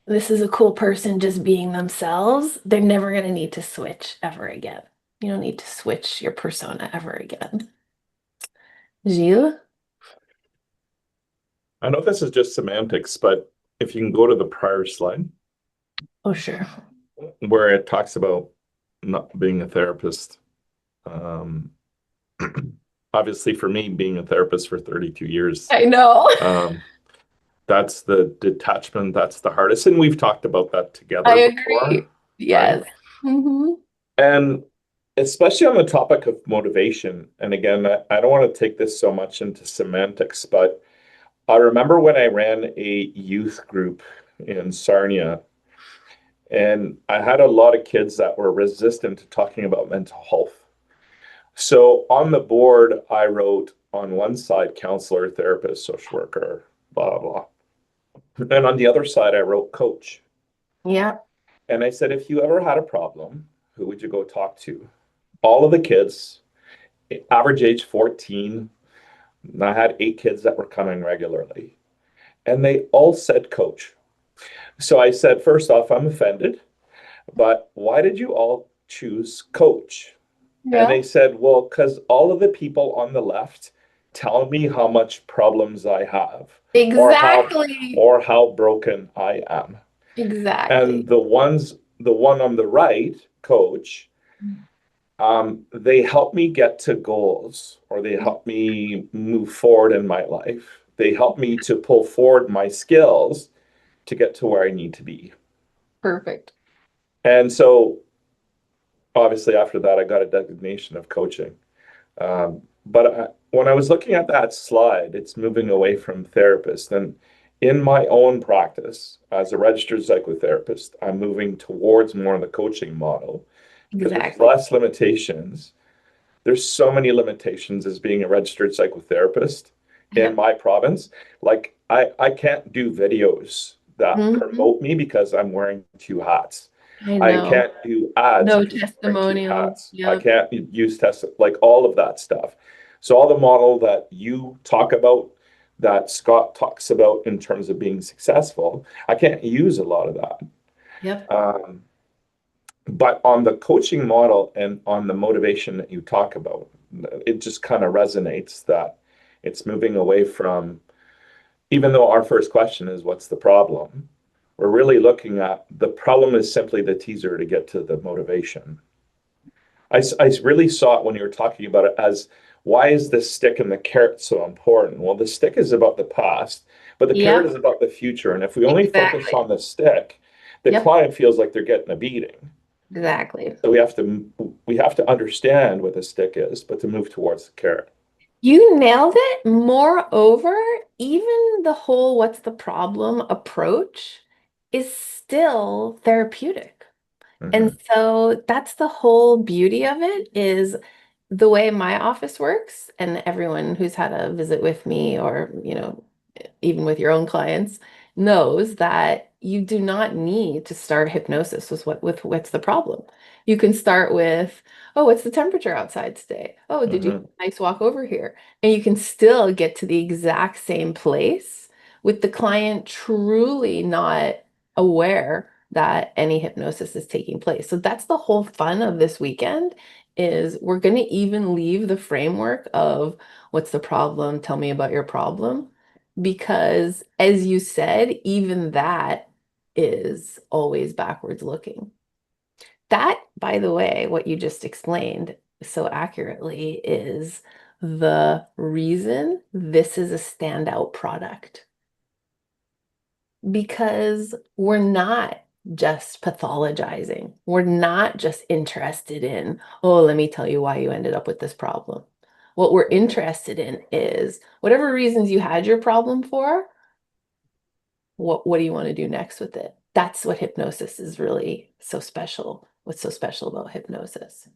this is a cool person just being themselves, they're never going to need to switch ever again. You don't need to switch your persona ever again. Gilles? I know this is just semantics, but if you can go to the prior slide Oh, sure. where it talks about not being a therapist. Um, Obviously, for me, being a therapist for 32 years, I know. um, that's the detachment, that's the hardest. And we've talked about that I together before, agree. right? Yes. Hmm. And especially on the topic of motivation. And again, I don't want to take this so much into semantics, but I remember when I ran a youth group in Sarnia, and I had a lot of kids that were resistant to talking about mental health. So on the board, I wrote on one side, counselor, therapist, social worker, blah, blah. And on the other side, I wrote coach. Yeah. And I said, if you ever had a problem, who would you go talk to? All of the kids, average age 14. And I had 8 kids that were coming regularly. And they all said coach. So I said, first off, I'm offended, but why did you all choose coach? And Yeah. they said, well, because all of the people on the left tell me how much problems I have or Exactly. how broken I am. And Exactly. the one on the right, coach, they help me get to goals or they help me move forward in my life. They help me to pull forward my skills to get to where I need to be. Perfect. And so obviously after that, I got a designation of coaching. But when I was looking at that slide, it's moving away from therapist. And in my own practice as a registered psychotherapist, I'm moving towards more of the coaching model because there's Exactly. less limitations. There's so many limitations as being a registered psychotherapist in Yep. my province. Like I can't do videos that Hmm. promote me because I'm wearing two hats. I I know. can't do ads No because I'm wearing two testimonials. hats. I Yep. can't use test like all of that stuff. So all the model that you talk about, that Scott talks about in terms of being successful, I can't use a lot of that. Yep. Um, but on the coaching model and on the motivation that you talk about, it just kind of resonates that it's moving away from, even though our first question is, what's the problem? We're really looking at the problem is simply the teaser to get to the motivation. I really saw it when you were talking about it as why is the stick and the carrot so important? Well, the stick is about the past, but the carrot Yep. is about the future. And if we only focus Exactly. on the stick, the Yep. client feels like they're getting a beating. Exactly. So we have to understand what the stick is, but to move towards the carrot. You nailed it. Moreover, even the whole what's the problem approach is still therapeutic. And Hmm. so that's the whole beauty of it is the way my office works, and everyone who's had a visit with me or, even with your own clients knows that you do not need to start hypnosis with what's the problem. You can start with, oh, what's the temperature outside today? Oh, did you have Hmm. a nice walk over here? And you can still get to the exact same place with the client truly not aware that any hypnosis is taking place. So that's the whole fun of this weekend is we're going to even leave the framework of what's the problem? Tell me about your problem. Because as you said, even that is always backwards looking. That, by the way, what you just explained so accurately is the reason this is a standout product because we're not just pathologizing. We're not just interested in, oh, let me tell you why you ended up with this problem. What we're interested in is whatever reasons you had your problem for, what do you want to do next with it? That's what hypnosis is really so special. What's so special about hypnosis?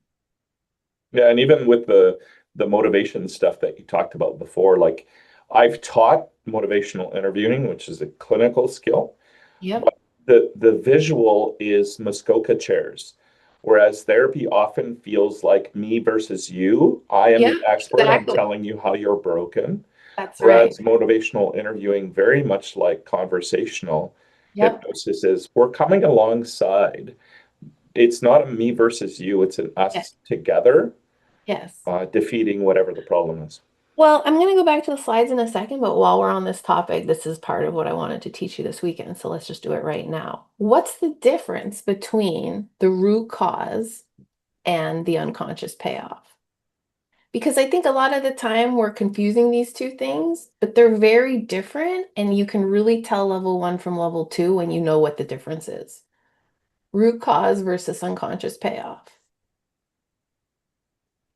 Yeah, and even with the motivation stuff that you talked about before, like I've taught motivational interviewing, which is a clinical skill, Yep. but the visual is Muskoka chairs. Whereas therapy often feels like me versus you. I am Yep, the expert. I'm exactly. telling you how you're broken. That's right. Whereas motivational interviewing, very much like conversational, Yep. hypnosis is we're coming alongside. It's not a me versus you, it's an Yes. us together Yes. defeating whatever the problem is. Well, I'm going to go back to the slides in a second, but while we're on this topic, this is part of what I wanted to teach you this weekend. So let's just do it right now. What's the difference between the root cause and the unconscious payoff? Because I think a lot of the time we're confusing these two things, but they're very different. And you can really tell level one from level two when you know what the difference is. Root cause versus unconscious payoff.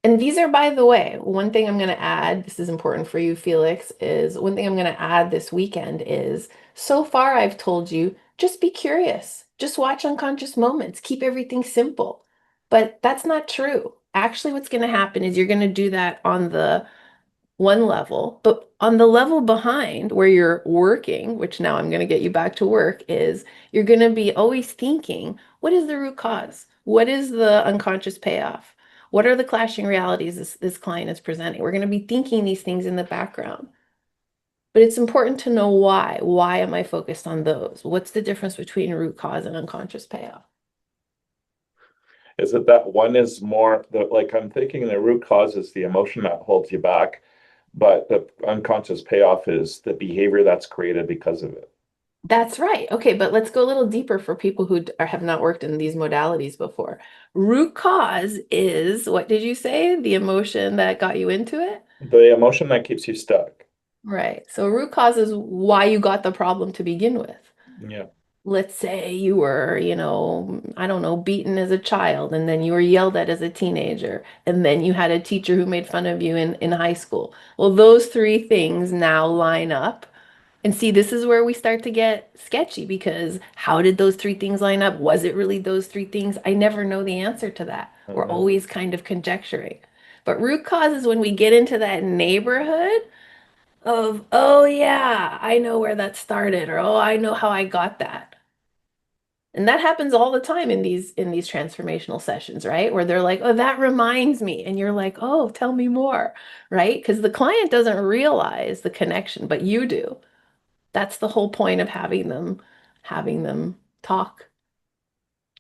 And these are, by the way, one thing I'm going to add, this is important for you, Felix, is one thing I'm going to add this weekend is so far I've told you, just be curious, just watch unconscious moments, keep everything simple. But that's not true. Actually, what's going to happen is you're going to do that on the one level, but on the level behind where you're working, which now I'm going to get you back to work, is you're going to be always thinking, what is the root cause? What is the unconscious payoff? What are the clashing realities this client is presenting? We're going to be thinking these things in the background. But it's important to know why. Why am I focused on those? What's the difference between root cause and unconscious payoff? Is it that one is more like I'm thinking the root cause is the emotion that holds you back, but the unconscious payoff is the behavior that's created because of it. That's right. Okay, but let's go a little deeper for people who have not worked in these modalities before. Root cause is, what did you say? The emotion that got you into it? The emotion that keeps you stuck. Right. So root cause is why you got the problem to begin with. Yeah. Let's say you were, I don't know, beaten as a child, and then you were yelled at as a teenager, and then you had a teacher who made fun of you in high school. Well, those three things now line up. And see, this is where we start to get sketchy because how did those three things line up? Was it really those three things? I never know the answer to that. We're Mhm. always kind of conjecturing. But root cause is when we get into that neighborhood of, oh yeah, I know where that started, or oh, I know how I got that. And that happens all the time in these transformational sessions, right? Where they're like, "Oh, that reminds me." And you're like, "Oh, tell me more." Right? Because the client doesn't realize the connection, but you do. That's the whole point of having them talk.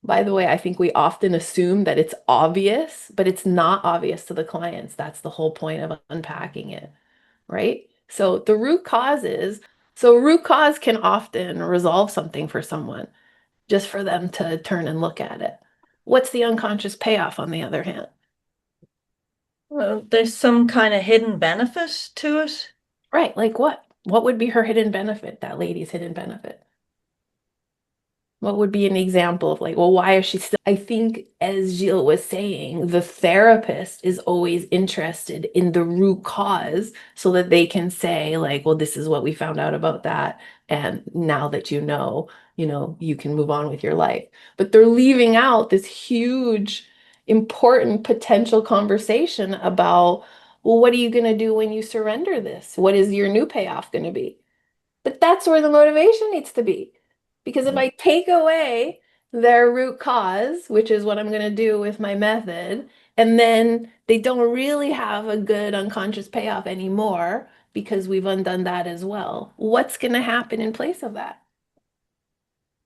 By the way, I think we often assume that it's obvious, but it's not obvious to the clients. That's the whole point of unpacking it, right? So the root causes, so root cause can often resolve something for someone just for them to turn and look at it. What's the unconscious payoff on the other hand? Well, there's some kind of hidden benefit to it. Right, like what? What would be her hidden benefit, that lady's hidden benefit? What would be an example of like, well, why is she still? I think, as Gilles was saying, the therapist is always interested in the root cause so that they can say, like, well, this is what we found out about that. And now that you can move on with your life. But they're leaving out this huge, important potential conversation about, well, what are you going to do when you surrender this? What is your new payoff going to be? But that's where the motivation needs to be. Because if Mhm. I take away their root cause, which is what I'm going to do with my method, and then they don't really have a good unconscious payoff anymore because we've undone that as well, what's going to happen in place of that?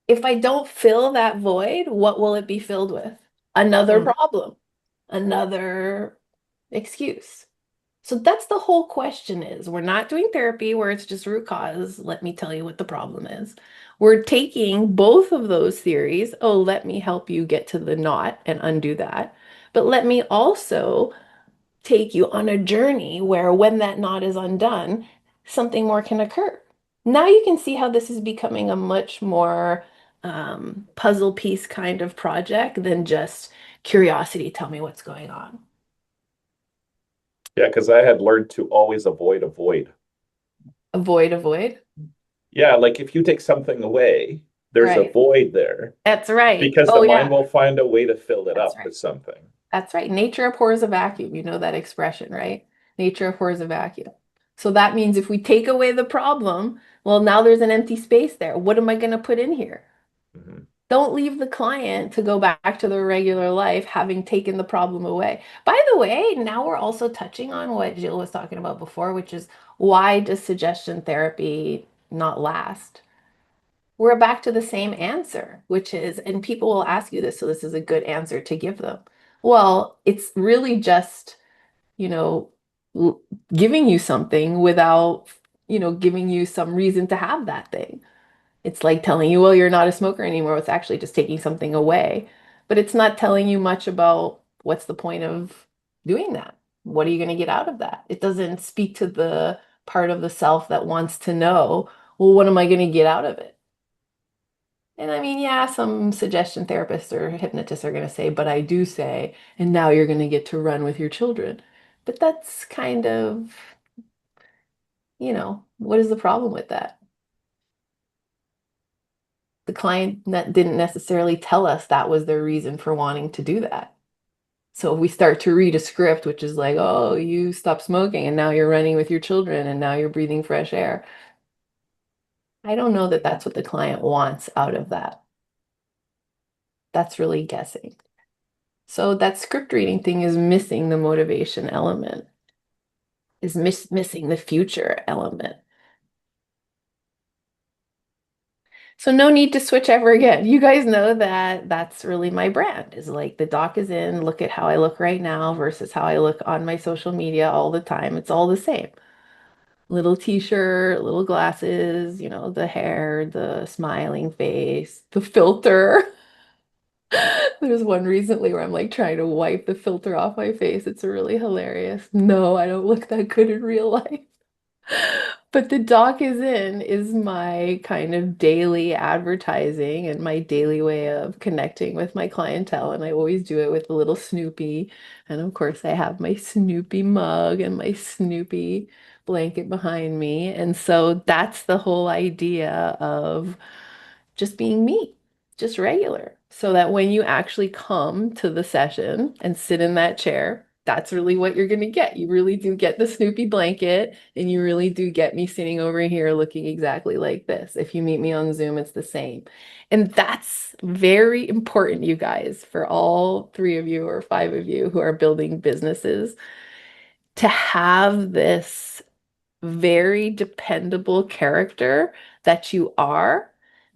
If I don't fill that void, what will it be filled with? Another Hmm. problem, another excuse. So that's the whole question is. We're not doing therapy where it's just root cause. Let me tell you what the problem is. We're taking both of those theories. Oh, let me help you get to the knot and undo that. But let me also take you on a journey where when that knot is undone, something more can occur. Now you can see how this is becoming a much more puzzle piece kind of project than just curiosity, tell me what's going on. Yeah, because I had learned to always avoid a void. Avoid, avoid. Yeah, like if you take something away, there's a Right. void there That's right. because the Oh, mind yeah. will find a way to fill it That's up right. with something. That's right. Nature abhors a vacuum. You know that expression, right? Nature abhors a vacuum. So that means if we take away the problem, well, now there's an empty space there. What am I going to put in here? Mhm. Don't leave the client to go back to their regular life having taken the problem away. By the way, now we're also touching on what Jill was talking about before, which is why does suggestion therapy not last? we're back to the same answer, which is, and people will ask you this, so this is a good answer to give them. Well, it's really just, you know, giving you something without, giving you some reason to have that thing. It's like telling you, well, you're not a smoker anymore. It's actually just taking something away. But it's not telling you much about what's the point of doing that. What are you going to get out of that? It doesn't speak to the part of the self that wants to know, well, what am I going to get out of it? And I mean, yeah, some suggestion therapists or hypnotists are going to say, but I do say, and now you're going to get to run with your children. But that's kind of, what is the problem with that? The client didn't necessarily tell us that was their reason for wanting to do that. So if we start to read a script, which is like, oh, you stopped smoking and now you're running with your children and now you're breathing fresh air. I don't know that that's what the client wants out of that. That's really guessing. So that script reading thing is missing the motivation element, is missing the future element. So no need to switch ever again. You guys know that that's really my brand, is like the doc is in, look at how I look right now versus how I look on my social media all the time. It's all the same. Little t-shirt, little glasses, the hair, the smiling face, the filter. There's one recently where I'm like trying to wipe the filter off my face. It's really hilarious. No, I don't look that good in real life. But the doc is in is my kind of daily advertising and my daily way of connecting with my clientele. And I always do it with a little Snoopy. And of course, I have my Snoopy mug and my Snoopy blanket behind me. And so that's the whole idea of just being me, just regular. So that when you actually come to the session and sit in that chair, that's really what you're going to get. You really do get the Snoopy blanket, and you really do get me sitting over here looking exactly like this. If you meet me on Zoom, it's the same. And that's very important, you guys, for all three of you or five of you who are building businesses, to have this very dependable character that you are,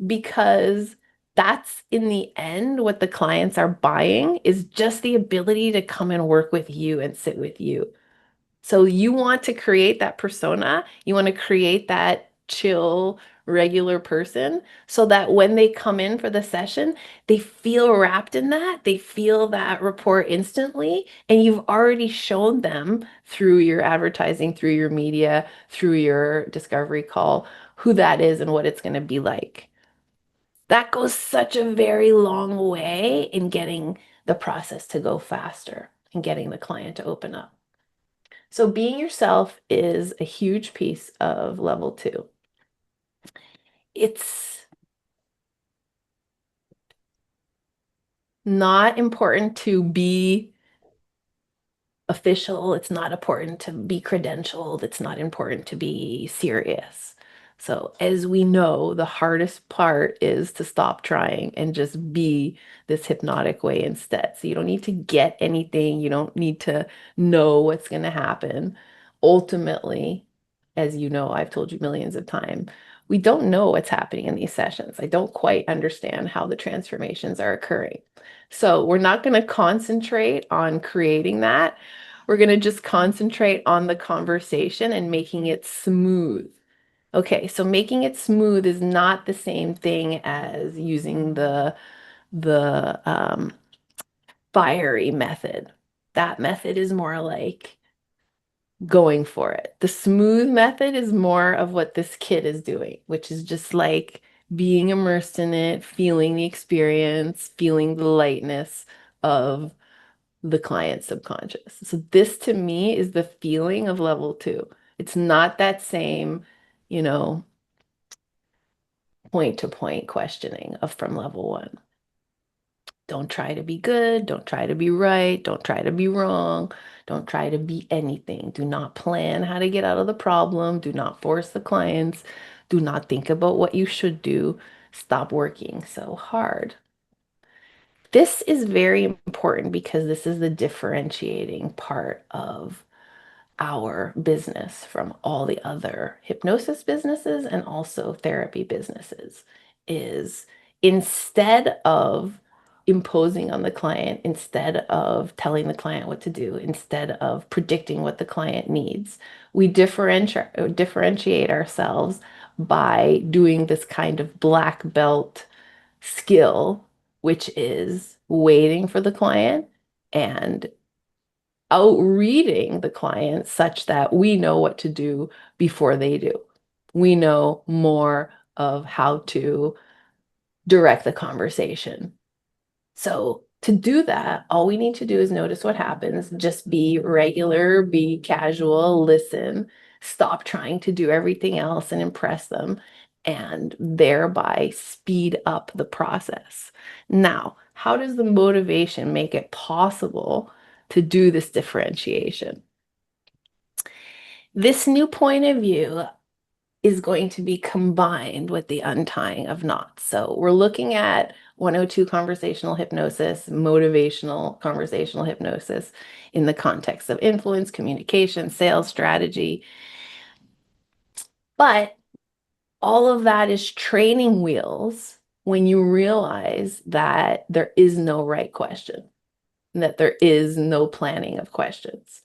because that's in the end what the clients are buying, is just the ability to come and work with you and sit with you. So you want to create that persona, you want to create that chill, regular person so that when they come in for the session, they feel wrapped in that, they feel that rapport instantly, and you've already shown them through your advertising, through your media, through your discovery call, who that is and what it's going to be like. That goes such a very long way in getting the process to go faster and getting the client to open up. So being yourself is a huge piece of level 2. It's not important to be official. It's not important to be credentialed. It's not important to be serious. So as we know, the hardest part is to stop trying and just be this hypnotic way instead. So you don't need to get anything. You don't need to know what's going to happen. Ultimately, as you know, I've told you millions of times, we don't know what's happening in these sessions. I don't quite understand how the transformations are occurring. So we're not going to concentrate on creating that. We're going to just concentrate on the conversation and making it smooth. Okay, so making it smooth is not the same thing as using the fiery method. That method is more like going for it. The smooth method is more of what this kid is doing, which is just like being immersed in it, feeling the experience, feeling the lightness of the client's subconscious. So this to me is the feeling of level 2. It's not that same, you know, point to point questioning of from level 1. Don't try to be good. Don't try to be right. Don't try to be wrong. Don't try to be anything. Do not plan how to get out of the problem. Do not force the clients. Do not think about what you should do. Stop working so hard. This is very important because this is the differentiating part of our business from all the other hypnosis businesses and also therapy businesses, is instead of imposing on the client, instead of telling the client what to do, instead of predicting what the client needs, we differentiate ourselves by doing this kind of black belt skill, which is waiting for the client and outreading the client such that we know what to do before they do. We know more of how to direct the conversation. So to do that, all we need to do is notice what happens. Just be regular, be casual, listen, stop trying to do everything else and impress them, and thereby speed up the process. Now, how does the motivation make it possible to do this differentiation? This new point of view is going to be combined with the untying of knots. So we're looking at 102 conversational hypnosis, motivational conversational hypnosis in the context of influence, communication, sales strategy. But all of that is training wheels when you realize that there is no right question, and that there is no planning of questions,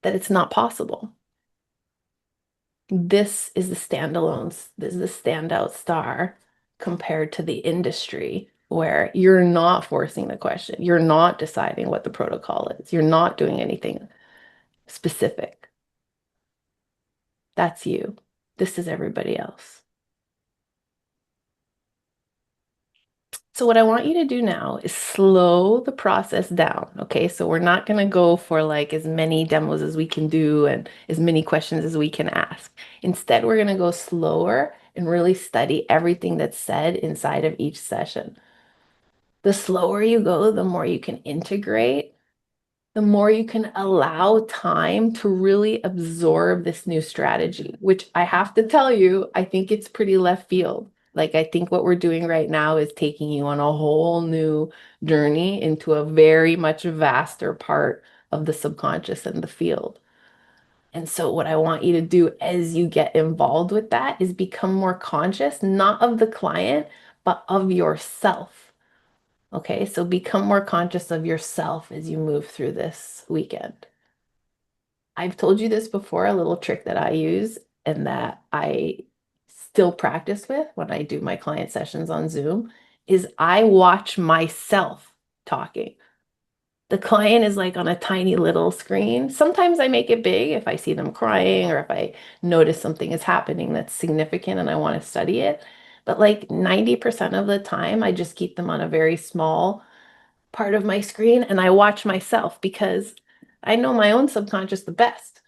that it's not possible. This is the standout star compared to the industry where you're not forcing the question. You're not deciding what the protocol is. You're not doing anything specific. That's you. This is everybody else. So what I want you to do now is slow the process down, okay? So we're not going to go for like as many demos as we can do and as many questions as we can ask. Instead, we're going to go slower and really study everything that's said inside of each session. The slower you go, the more you can integrate, the more you can allow time to really absorb this new strategy, which I have to tell you, I think it's pretty left field. Like, I think what we're doing right now is taking you on a whole new journey into a very much vaster part of the subconscious and the field. And so what I want you to do as you get involved with that is become more conscious, not of the client, but of yourself. Okay, so become more conscious of yourself as you move through this weekend. I've told you this before, a little trick that I use and that I still practice with when I do my client sessions on Zoom is I watch myself talking. The client is like on a tiny little screen. Sometimes I make it big if I see them crying or if I notice something is happening that's significant and I want to study it. But like 90% of the time, I just keep them on a very small part of my screen and I watch myself because I know my own subconscious the best.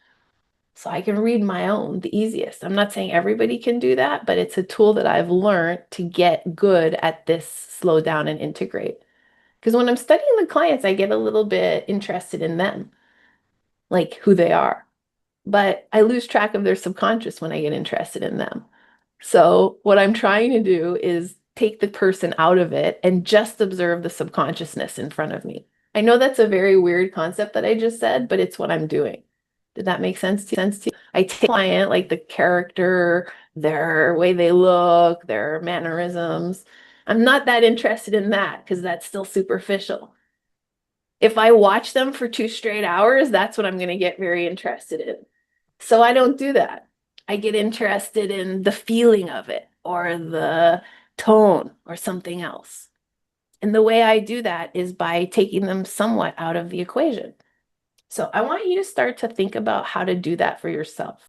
So I can read my own the easiest. I'm not saying everybody can do that, but it's a tool that I've learned to get good at this slow down and integrate. Because when I'm studying the clients, I get a little bit interested in them, like who they are. But I lose track of their subconscious when I get interested in them. So what I'm trying to do is take the person out of it and just observe the subconsciousness in front of me. I know that's a very weird concept that I just said, but it's what I'm doing. Did that make sense to you? I take the client, like the character, their way they look, their mannerisms. I'm not that interested in that because that's still superficial. If I watch them for 2 straight hours, that's what I'm going to get very interested in. So I don't do that. I get interested in the feeling of it or the tone or something else. And the way I do that is by taking them somewhat out of the equation. So I want you to start to think about how to do that for yourself.